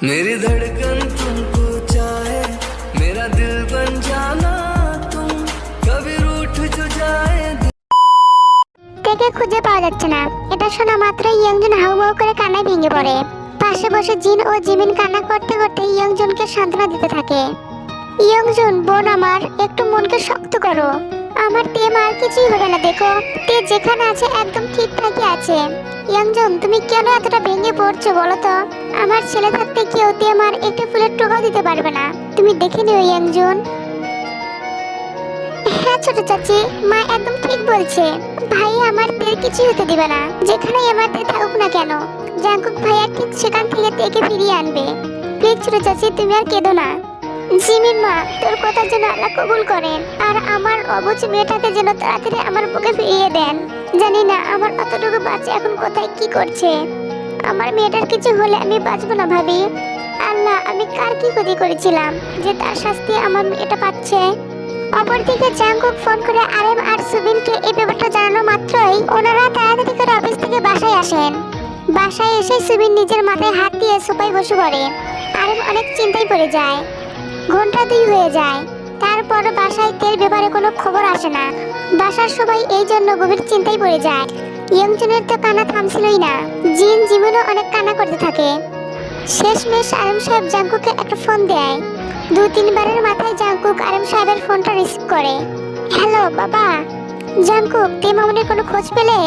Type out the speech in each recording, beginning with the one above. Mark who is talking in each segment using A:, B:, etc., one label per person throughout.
A: मेरी धड़कन तुमको चाहे, मेरा दिल बन जाना तुम, कभी रूठ जो जाए।
B: তেকে খুঁজে পাওয়া যাচ্ছে না। এটা শোনা মাত্রই ইয়ংজুন হাউমাউ করে কান্নায় ভেঙে পড়ে। পাশে বসে জিন ও জিমিন কান্না করতে করতে ইয়ংজুনকে সান্ত্বনা দিতে থাকে। ইয়ংজুন বোন আমার, একটু মনকে শক্ত করো। আমার তেম আর কিছুই হবে না, দেখো তে যেখানে আছে একদম ঠিকঠাকই আছে। ইয়ংজুন তুমি কেন এতটা ভেঙে পড়ছো বলো তো? আমার ছেলে থাকতে কেউ তেম আর একটু ফুলের টোকাও দিতে পারবে না, তুমি দেখে নিও ইয়ংজুন। হ্যাঁ ছোট চাচি, মা একদম ঠিক বলছে। ভাই আমার তের কিছুই হতে দিবে না, যেখানেই আমার তে থাকুক না কেন। জাঙ্কুক ভাইয়া ঠিক সেখান থেকে তেকে ফিরিয়ে আনবে। প্লিজ ছোট চাচি তুমি আর কেঁদো না। জিমিন মা, তোর কথা যেন আল্লাহ কবুল করেন, আর আমার অবুঝ মেয়েটাকে যেন তাড়াতাড়ি আমার বুকে ফিরিয়ে দেন। জানি না আমার অতটুকু বাচ্চা এখন কোথায় কি করছে। আমার মেয়েটার কিছু হলে আমি বাঁচবো না ভাবি। আল্লাহ, আমি কার কি ক্ষতি করেছিলাম যে তার শাস্তি আমার মেয়েটা পাচ্ছে। অপরদিকে জাঙ্কুক ফোন করে আরেম আর সুবিনকে এই ব্যাপারটা জানানো মাত্রই ওনারা তাড়াতাড়ি করে অফিস থেকে বাসায় আসেন। বাসায় এসে সুবিন নিজের মাথায় হাত দিয়ে সোফায় বসে পড়ে। আরেম অনেক চিন্তায় পড়ে যায়। ঘন্টা 2 হয়ে যায়, তারপর বাসায় তের ব্যাপারে কোনো খবর আসে না। বাসার সবাই এই জন্য গভীর চিন্তায় পড়ে যায়। ইয়ংজুনের তো কান্না থামছিলই না, জিন জিমিনও অনেক কান্না করতে থাকে। শেষমেশ আরেম সাহেব জাঙ্কুকে একটা ফোন দেয়। 2-3 বারের মাথায় জাঙ্কুক আরেম সাহেবের ফোনটা রিসিভ করে। হ্যালো বাবা। জাঙ্কুক, তে মামুনের কোনো খোঁজ পেলে?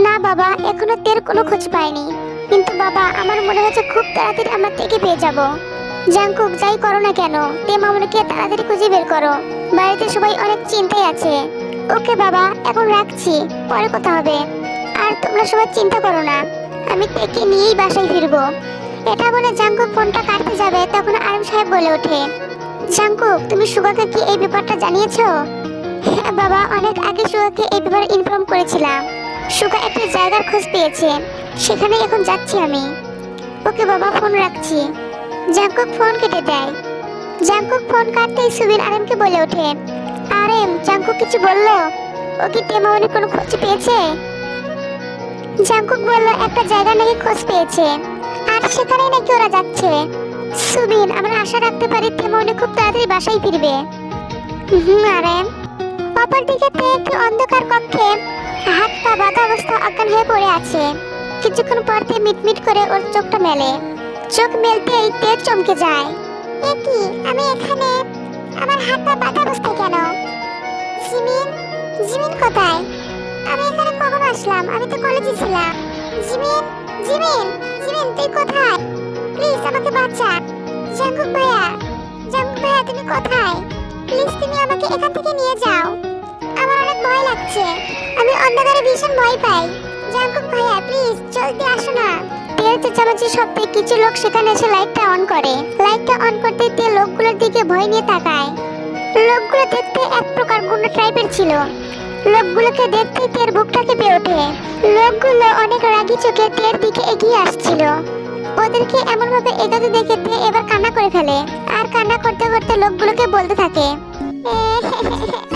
B: না বাবা, এখনো তের কোনো খোঁজ পাইনি, কিন্তু বাবা আমার মনে হচ্ছে খুব তাড়াতাড়ি আমরা তেকে পেয়ে যাব। জাঙ্কুক যাই করো না কেন, তে মামুনকে তাড়াতাড়ি খুঁজে বের করো। বাড়িতে সবাই অনেক চিন্তায় আছে। ওকে বাবা, এখন রাখছি, পরে কথা হবে। আর তোমরা সবাই চিন্তা করো না, আমি তেকে নিয়েই বাসায় ফিরবো। এটা বলে জাঙ্কুক ফোনটা কাটতে যাবে, তখন আরেম সাহেব বলে ওঠে, জাঙ্কুক তুমি সুগাকে কি এই ব্যাপারটা জানিয়েছো? হ্যাঁ বাবা, অনেক আগে সুগাকে এই ব্যাপারে ইনফর্ম করেছিলাম। সুগা একটা জায়গার খোঁজ পেয়েছে, সেখানে এখন যাচ্ছি আমি। ওকে বাবা, ফোন রাখছি। জাঙ্কুক ফোন কেটে দেয়। জাঙ্কুক ফোন কাটতেই সুবিন আরেমকে বলে ওঠে, আরেম জাঙ্কুক কিছু বললো? ও কি তে মামুনের কোনো খোঁজ পেয়েছে? জাঙ্কুক বলল একটা জায়গা নাকি খোঁজ পেয়েছে, আর সেখানেই নাকি ওরা যাচ্ছে। সুবিন, আমরা আশা রাখতে পারি তে মামুন খুব তাড়াতাড়ি বাসায় ফিরবে। আরেম। অপরদিকে তে একটি অন্ধকার কক্ষে হাত পা বাঁধা অবস্থা অজ্ঞান হয়ে পড়ে আছে। কিছুক্ষণ পর তে মিটমিট করে ওর চোখটা মেলে। চোখ মেলতেই তে চমকে যায়। এ কি, আমি এখানে? আমার হাত পা বাঁধা অবস্থা কেন? জিমিন, জিমিন কোথায়? আমি এখানে কখন আসলাম? আমি তো কলেজে ছিলাম। জিমিন, জিমিন, জিমিন তুই কোথায়? প্লিজ আমাকে বাঁচা। জাঙ্কুক ভাইয়া, জাঙ্কুক ভাইয়া তুমি কোথায়? প্লিজ তুমি আমাকে এখান থেকে নিয়ে যাও, আমার অনেক ভয় লাগছে। আমি অন্ধকারে ভীষণ ভয় পাই। জাঙ্কুক ভাইয়া প্লিজ জলদি আসো না। তেল চেঁচামেচি শব্দে কিছু লোক সেখানে এসে লাইটটা অন করে। লাইটটা অন করতে তে লোকগুলোর দিকে ভয় নিয়ে তাকায়। লোকগুলো দেখতে এক প্রকার গুন্ডা টাইপের ছিল। লোকগুলোকে দেখতে তের বুকটা কেঁপে ওঠে। লোকগুলো অনেক রাগী চোখে তের দিকে এগিয়ে আসছিল। ওদেরকে এমন ভাবে এগোতে দেখে তে এবার কান্না করে ফেলে। আর কান্না করতে করতে লোকগুলোকে বলতে থাকে,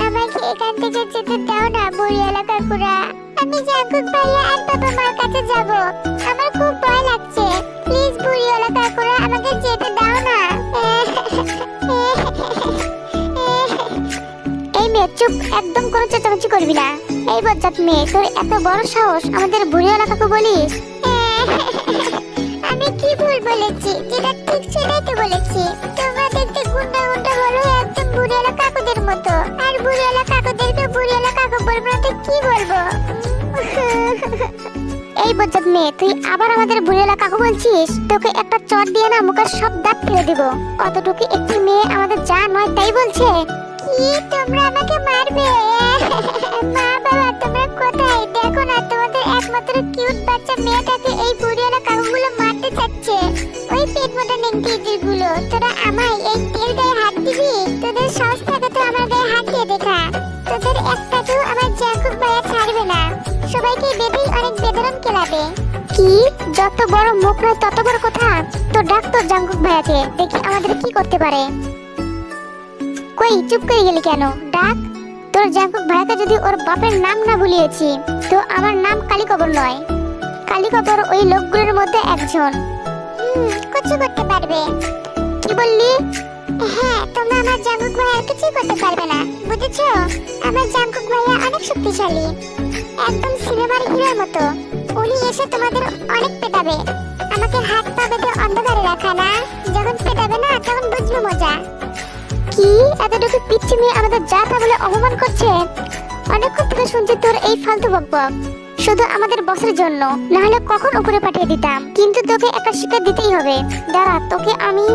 B: আমাকে এখান থেকে যেতে দাও না বুড়িওয়ালা কাকুরা। আমি জাঙ্কুক ভাইয়া আর বাবা মার কাছে যাব। আমার খুব ভয় লাগছে। প্লিজ বুড়িওয়ালা কাকুরা আমাকে যেতে দাও না। এই মেয়ে চুপ, একদম কোনো চেঁচামেচি করবি না। এই বজ্জাত মেয়ে, তোর এত বড় সাহস আমাদের বুড়িওয়ালা কাকু বলিস? আমি কি ভুল বলেছি? যেটা ঠিক সেটাই তো বলেছি। তোমরা দেখতে গুন্ডা গুন্ডা হলো একদম বুড়িওয়ালা কাকুদের মতো, আর বুড়িওয়ালা কাকুদেরকে বুড়িওয়ালা কাকু বলবো না তো কি বলবো? এই বজ্জাত মেয়ে, তুই আবার আমাদের বুড়িওয়ালা কাকু বলছিস? তোকে একটা চট দিয়ে না মুখের সব দাঁত ফেলে দিব। অতটুকু একটি মেয়ে আমাদের যা নয় তাই বলছে। কি তোমরা আমাকে মারবে? মা বাবা তোমরা কোথায়? দেখো না তোমাদের একমাত্র কিউট বাচ্চা মেয়েটাকে এই বুড়িওয়ালা কাকুগুলো মারতে চাচ্ছে। ওই পেট মোটা নেংটিদের গুলো, তোরা আমায় এই তেল গায়ে হাত দিবি? তোদের সাহস থাকে তো আমার গায়ে হাত দিয়ে দেখা। তোদের একটাকেও আমার জাঙ্কুক ভাইয়া ছাড়বে না। সবাইকে বেঁধেই অনেক বেদরম কেলাবে। কি, যত বড় মুখ নয় তত বড় কথা। তো ডাক তো জাঙ্কুক ভাইয়াকে, দেখি আমাদের কি করতে পারে। কই চুপ করে গেলি কেন? ডাক। তোর জাঙ্কুক ভাইয়াকে যদি ওর বাপের নাম না ভুলিয়েছি, তো আমার নাম কালীকবর নয়। কালীকবর ওই লোকগুলোর মধ্যে একজন। কিছু করতে পারবে পারবে। কি বললি? হ্যাঁ, তোমরা আমার জাঙ্কুক ভাইয়ার কিছুই করতে পারবে না, বুঝেছো? আমার জাঙ্কুক ভাইয়া অনেক শক্তিশালী, একদম সিনেমার হিরোর মতো। উনি এসে তোমাদের অনেক পেটাবে। আমাকে হাত পা বেঁধে অন্ধকারে রাখা না, যখন পেটাবে না তখন বুঝবে মজা। কি এতটুকু পিচ্ছি মেয়ে আমাদের যা তা বলে অপমান করছে? অনেকক্ষণ থেকে শুনছি তোর এই ফালতু বকবক, শুধু আমাদের বসের জন্য, না হলে কখন উপরে পাঠিয়ে দিতাম। কিন্তু তোকে একটা শিক্ষা দিতেই হবে। দাঁড়া, তোকে আমি।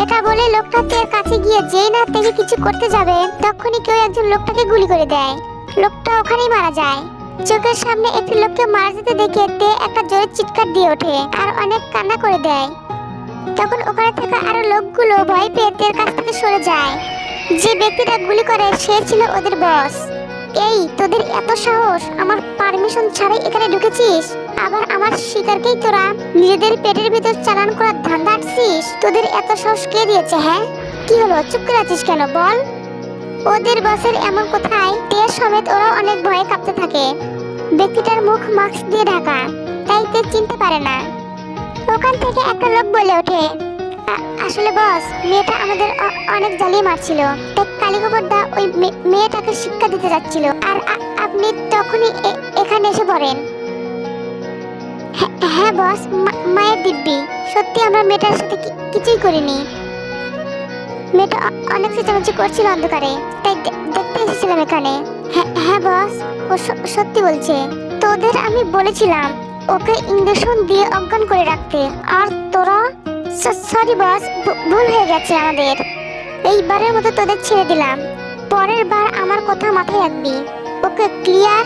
B: এটা বলে লোকটা তের কাছে গিয়ে যেই না তেকে কিছু করতে যাবে, তখনই কেউ একজন লোকটাকে গুলি করে দেয়। লোকটা ওখানেই মারা যায়। চোখের সামনে একটি লোককে মারা যেতে দেখে তে একটা জোরে চিৎকার দিয়ে ওঠে আর অনেক কান্না করে দেয়। তখন ওখানে থাকা আরো লোকগুলো ভয় পেয়ে তের কাছ থেকে সরে যায়। যে ব্যক্তিটা গুলি করে সে ছিল ওদের বস। এই তোদের এত সাহস, আমার পারমিশন ছাড়াই এখানে ঢুকেছিস? আবার আমার শিকারকেই তোরা নিজেদের পেটের ভিতর চালান করার ধান্দা আটছিস? তোদের এত সাহস কে দিয়েছে? হ্যাঁ, কি হলো, চুপ করে আছিস কেন, বল? ওদের বসের এমন কথায় তে সমেত ওরা অনেক ভয়ে কাঁপতে থাকে। ব্যক্তিটার মুখ মাস্ক দিয়ে ঢাকা, তাই তে চিনতে পারে না। ওখান থেকে একটা লোক বলে ওঠে, আসলে বস, মেয়েটা আমাদের অনেক জ্বালিয়ে মারছিল, তাই কালীগোবরদা ওই মেয়েটাকে শিক্ষা দিতে যাচ্ছিল, আর আপনি তখনই এখানে এসে পড়েন। হ্যাঁ বস, মায়ের দিব্যি, সত্যি আমরা মেয়েটার সাথে কিছুই করিনি। মেয়েটা অনেক চেঁচামেচি করছিল অন্ধকারে, তাই দেখতে এসেছিলাম এখানে। হ্যাঁ বস, ও সত্যি বলছে। তোদের আমি বলেছিলাম ওকে ইঞ্জেকশন দিয়ে অজ্ঞান করে রাখতে, আর তোরা। সরি বস, ভুল হয়ে গেছে আমাদের। এইবারের মতো তোদের ছেড়ে দিলাম, পরের বার আমার কথা মাথায় রাখবি। ওকে, ক্লিয়ার?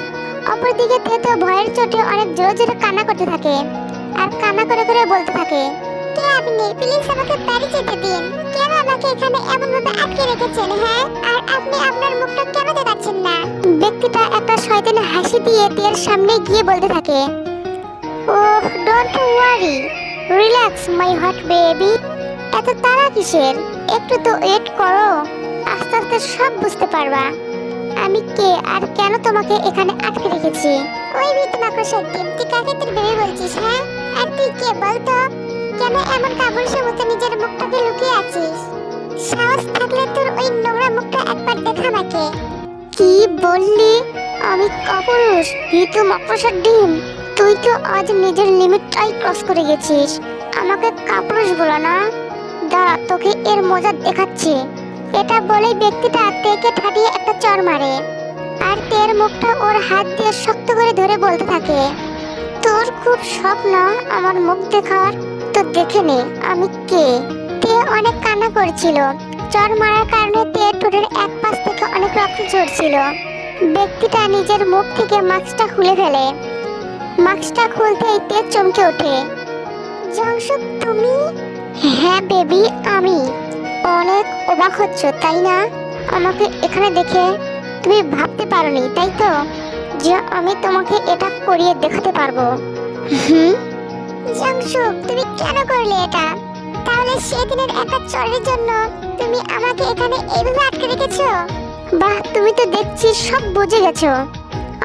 B: অপরদিকে তে তো ভয়ের চোটে অনেক জোরে জোরে কান্না করতে থাকে, আর কান্না করে করে বলতে থাকে, কে আপনি? প্লিজ আমাকে বাড়ি যেতে দিন। কেন আমাকে এখানে এমন ভাবে আটকে রেখেছেন? হ্যাঁ, আর আপনি আপনার মুখটা কেন দেখাচ্ছেন না? ব্যক্তিটা একটা শয়তানি হাসি দিয়ে তের সামনে গিয়ে বলতে থাকে, oh, don't worry, relax my hot baby. এত তাড়া কিসের? একটু তো ওয়েট করো, আস্তে আস্তে সব বুঝতে পারবা আমি কে আর কেন তোমাকে এখানে আটকে রেখেছি। ওই ভিত মাকড়সার ডিম, তুই কাকে তোর বেবি বলছিস? হ্যাঁ, আর তুই কে বলতো? কেন এমন কাপুরুষের মতো নিজের মুখটাকে লুকিয়ে আছিস? সাহস থাকলে তোর ওই নোংরা মুখটা একবার দেখা আমাকে। কি বললি? আমি কাপুরুষ? ভিতু মাকড়সার ডিম, তুই তো আজ নিজের লিমিটটাই ক্রস করে গেছিস। আমাকে কাপুরুষ বলো না, দাঁড়া তোকে এর মজা দেখাচ্ছি। এটা বলেই ব্যক্তিটা তেকে ঠাটিয়ে একটা চড় মারে, আর তের মুখটা ওর হাত দিয়ে শক্ত করে ধরে বলতে থাকে, তোর খুব স্বপ্ন আমার মুখ দেখার, তো দেখে নে আমি কে। তে অনেক কান্না করছিল, চড় মারার কারণে তে ঠোঁটের এক পাশ থেকে অনেক রক্ত ঝরছিল। ব্যক্তিটা নিজের মুখ থেকে মাস্কটা খুলে ফেলে। মাস্কটা খুলতেই তে চমকে ওঠে, জংশুক তুমি? হ্যাঁ বেবি, আমি। অনেক অবাক হচ্ছ তাই না? আমাকে এখানে দেখে তুমি ভাবতে পারোনি তাই তো, যে আমি তোমাকে এটা করিয়ে দেখাতে পারবো? জংশুক, তুমি কেন করলে এটা? তাহলে সেদিনের একটা চরের জন্য তুমি আমাকে এখানে এইভাবে আটকে রেখেছো? বাহ, তুমি তো দেখছি সব বুঝে গেছো,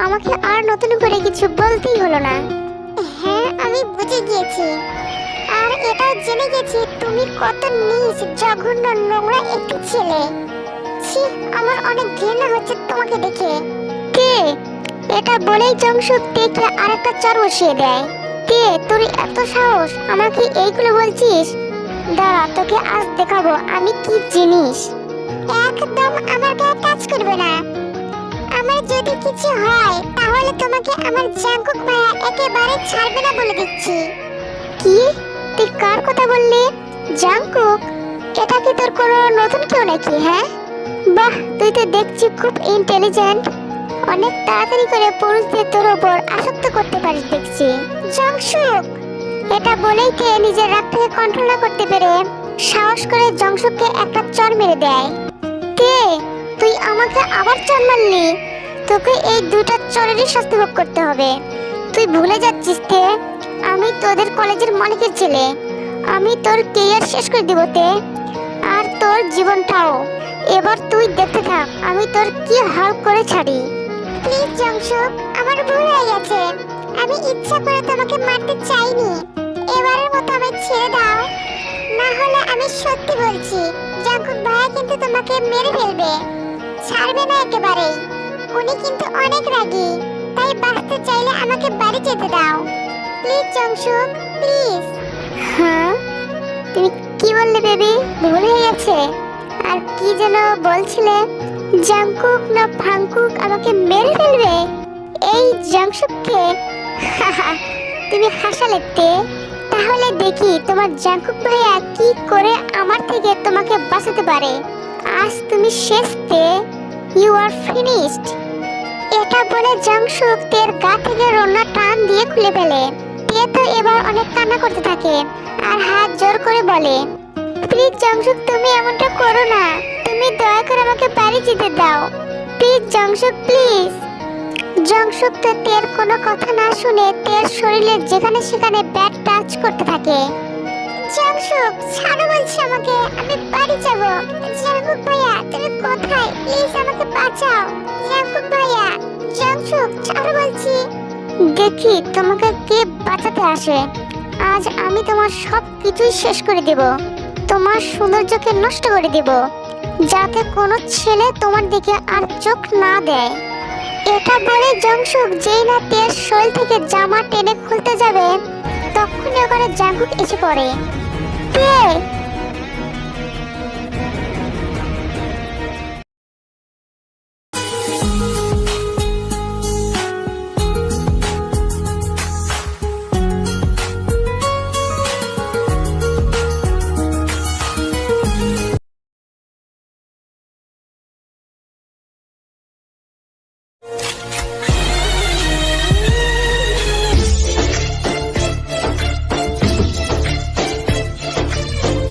B: আমাকে আর নতুন করে কিছু বলতেই হলো না। হ্যাঁ, আমি বুঝে গিয়েছি, আর এটাও জেনে গেছি তুমি কত নীচ, জঘন্য, নোংরা একটি ছেলে। ছি, আমার অনেক ঘৃণা হচ্ছে তোমাকে দেখে। কে? এটা বলেই জংশুক তেকে আরেকটা চর বসিয়ে দেয়। কে, তোর এত সাহস আমাকে এইগুলো বলছিস? দাঁড়া, তোকে আজ দেখাবো আমি কি জিনিস। একদম আমার গায়ে টাচ করবে না। আমার যদি কিছু হয় তাহলে তোমাকে আমার জাঙ্কুক ভাইয়া একেবারে ছাড়বে না বলে দিচ্ছি। কি? তুই কার কথা বললি? জাঙ্কুক? এটা কি তোর কোনো নতুন কেউ নাকি? হ্যাঁ, বাহ, তুই তো দেখছি খুব ইন্টেলিজেন্ট, অনেক তাড়াতাড়ি করে পুরুষদের তোর উপর আসক্ত করতে পারিস দেখছি। জংশুক, এটা বলেই কে নিজের রাগটাকে কন্ট্রোল না করতে পেরে সাহস করে জংশুককে একটা চড় মেরে দেয়। কে? তুই আমাকে আবার চড় মারলি? তোকে এই দুইটা চড়েরই শাস্তি ভোগ করতে হবে। তুই ভুলে যাচ্ছিস তে, আমি তোদের কলেজের মালিকের ছেলে। আমি তোর কেরিয়ার শেষ করে দিব তে, আর তোর জীবনটাও। এবার তুই দেখতে থাক আমি তোর কি হাল করে ছাড়ি। প্লিজ জংশুক, আমার ভুল হয়ে গেছে, আমি ইচ্ছা করে তোমাকে মারতে চাইনি। এবারের মতো আমায় ছেড়ে দাও, না হলে আমি সত্যি বলছি জাঙ্কুক ভাইয়া কিন্তু তোমাকে মেরে ফেলবে, ছাড়বে না একেবারেই। উনি কিন্তু অনেক রাগী, তাই বাঁচতে চাইলে আমাকে বাড়ি যেতে দাও প্লিজ জংশুক, প্লিজ। হ্যাঁ, তুমি কি বললে বেবি? ভুল হয়ে গেছে। আর কি যেন বলছিলে? জাংকুক না ফাংকুক আমাকে মেরে ফেলবে? এই জাংশুককে? তুমি হাসালে তে। তাহলে দেখি তোমার জাংকুক ভাইয়া কি করে আমার থেকে তোমাকে বাঁচাতে পারে। আজ তুমি শেষ তে, ইউ আর ফিনিশড। এটা বলে জাংশুক তের গা থেকে রোনা টান দিয়ে খুলে ফেলে। তে তো এবার অনেক কান্না করতে থাকে আর হাত জোর করে বলে, প্লিজ জাংশুক তুমি এমনটা করো না, তুমি দয়া করে আমাকে বাড়ি যেতে দাও প্লিজ জাংশুক, প্লিজ। জাংশুক তো তের কোনো কথা না শুনে তের শরীরে যেখানে সেখানে ব্যাট টাচ করতে থাকে। জাংশুক ছাড়ো বলছি আমাকে, আমি বাড়ি যাব। জাংকুক ভাইয়া তুমি কোথায়? প্লিজ আমাকে বাঁচাও জাংকুক ভাইয়া। জাংশুক ছাড়ো বলছি। দেখি তোমাকে কে বাঁচাতে আসে। আজ আমি তোমার সব কিছুই শেষ করে দেব, তোমার সৌন্দর্যকে নষ্ট করে দেব, যাতে কোনো ছেলে তোমার দিকে আর চোখ না দেয়। এটা বলে জাংশুক যেই না তের শরীর থেকে জামা টেনে খুলতে যাবে, তখনই ওখানে জাংকুক এসে পড়ে। তে